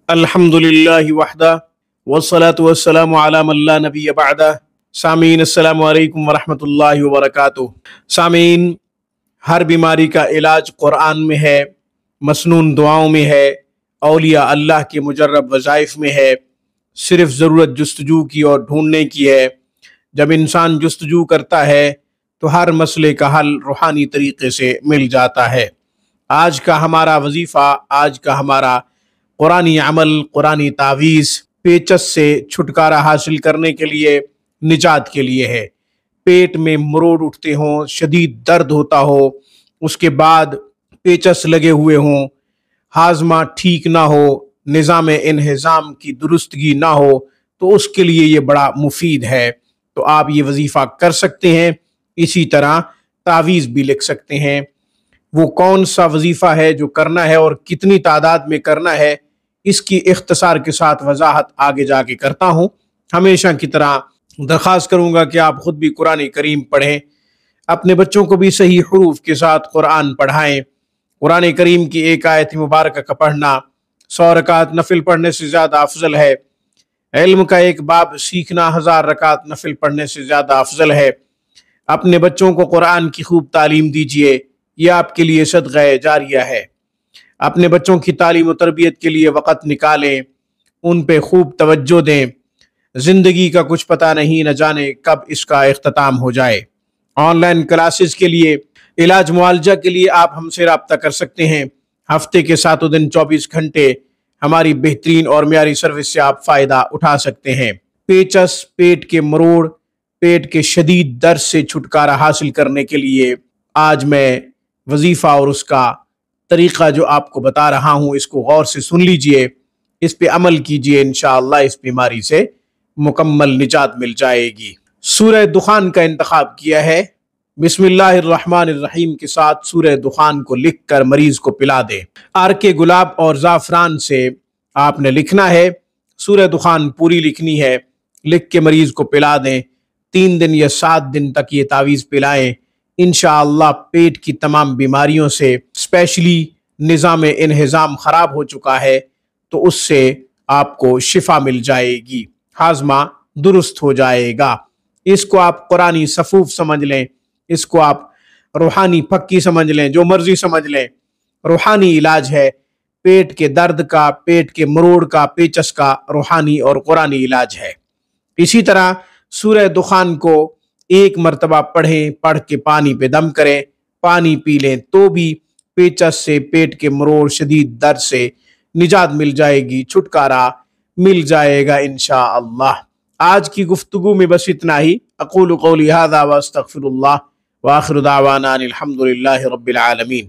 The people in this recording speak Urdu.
الحمدللہ وحدہ والصلاة والسلام علی من لا نبی بعدہ۔ سامعین السلام علیکم ورحمۃ اللہ وبرکاتہ۔ سامعین، ہر بیماری کا علاج قرآن میں ہے، مسنون دعاؤں میں ہے، اولیاء اللہ کے مجرب وظائف میں ہے، صرف ضرورت جستجو کی اور ڈھونڈنے کی ہے۔ جب انسان جستجو کرتا ہے تو ہر مسئلے کا حل روحانی طریقے سے مل جاتا ہے۔ آج کا ہمارا وظیفہ، آج کا ہمارا قرآنی عمل، قرآنی تعویذ پیچس سے چھٹکارا حاصل کرنے کے لیے، نجات کے لیے ہے۔ پیٹ میں مروڑ اٹھتے ہوں، شدید درد ہوتا ہو، اس کے بعد پیچس لگے ہوئے ہوں، ہاضمہ ٹھیک نہ ہو، نظام انہضام کی درستگی نہ ہو، تو اس کے لیے یہ بڑا مفید ہے۔ تو آپ یہ وظیفہ کر سکتے ہیں۔ اسی طرح تعویذ بھی لکھ سکتے ہیں۔ وہ کون سا وظیفہ ہے جو کرنا ہے اور کتنی تعداد میں کرنا ہے، اس کی اختصار کے ساتھ وضاحت آگے جا کے کرتا ہوں۔ ہمیشہ کی طرح درخواست کروں گا کہ آپ خود بھی قرآن کریم پڑھیں، اپنے بچوں کو بھی صحیح حروف کے ساتھ قرآن پڑھائیں۔ قرآن کریم کی ایک آیت مبارکہ کا پڑھنا 100 رکعت نفل پڑھنے سے زیادہ افضل ہے۔ علم کا ایک باب سیکھنا 1000 رکعت نفل پڑھنے سے زیادہ افضل ہے۔ اپنے بچوں کو قرآن کی خوب تعلیم دیجیے، یہ آپ کے لیے صدقہ جاریہ ہے۔ اپنے بچوں کی تعلیم و تربیت کے لیے وقت نکالیں، ان پہ خوب توجہ دیں۔ زندگی کا کچھ پتہ نہیں، نہ جانے کب اس کا اختتام ہو جائے۔ آن لائن کلاسز کے لیے، علاج معالجہ کے لیے آپ ہم سے رابطہ کر سکتے ہیں۔ ہفتے کے 7 دن 24 گھنٹے ہماری بہترین اور معیاری سروس سے آپ فائدہ اٹھا سکتے ہیں۔ پیچس، پیٹ کے مروڑ، پیٹ کے شدید درد سے چھٹکارا حاصل کرنے کے لیے آج میں وظیفہ اور اس کا طریقہ جو آپ کو بتا رہا ہوں، اس کو غور سے سن لیجئے، اس پہ عمل کیجئے، انشاءاللہ اس بیماری سے مکمل نجات مل جائے گی۔ سورہ دخان کا انتخاب کیا ہے۔ بسم اللہ الرحمن الرحیم کے ساتھ سورہ دخان کو لکھ کر مریض کو پلا دیں۔ عرق گلاب اور زعفران سے آپ نے لکھنا ہے، سورہ دخان پوری لکھنی ہے، لکھ کے مریض کو پلا دیں۔ 3 دن یا 7 دن تک یہ تعویذ پلائیں، انشاءاللہ پیٹ کی تمام بیماریوں سے، اسپیشلی نظام انہضام خراب ہو چکا ہے تو اس سے آپ کو شفا مل جائے گی، ہاضمہ درست ہو جائے گا۔ اس کو آپ قرآنی صفوف سمجھ لیں، اس کو آپ روحانی پھکی سمجھ لیں، جو مرضی سمجھ لیں، روحانی علاج ہے۔ پیٹ کے درد کا، پیٹ کے مروڑ کا، پیچس کا روحانی اور قرآنی علاج ہے۔ اسی طرح سورہ دخان کو 1 مرتبہ پڑھیں، پڑھ کے پانی پہ دم کریں، پانی پی لیں تو بھی پیچس سے، پیٹ کے مروڑ، شدید درد سے نجات مل جائے گی، چھٹکارا مل جائے گا انشاءاللہ۔ آج کی گفتگو میں بس اتنا ہی۔ اقول قولی ھذا واستغفر اللہ، وآخر دعوانا ان الحمد للہ رب العالمین۔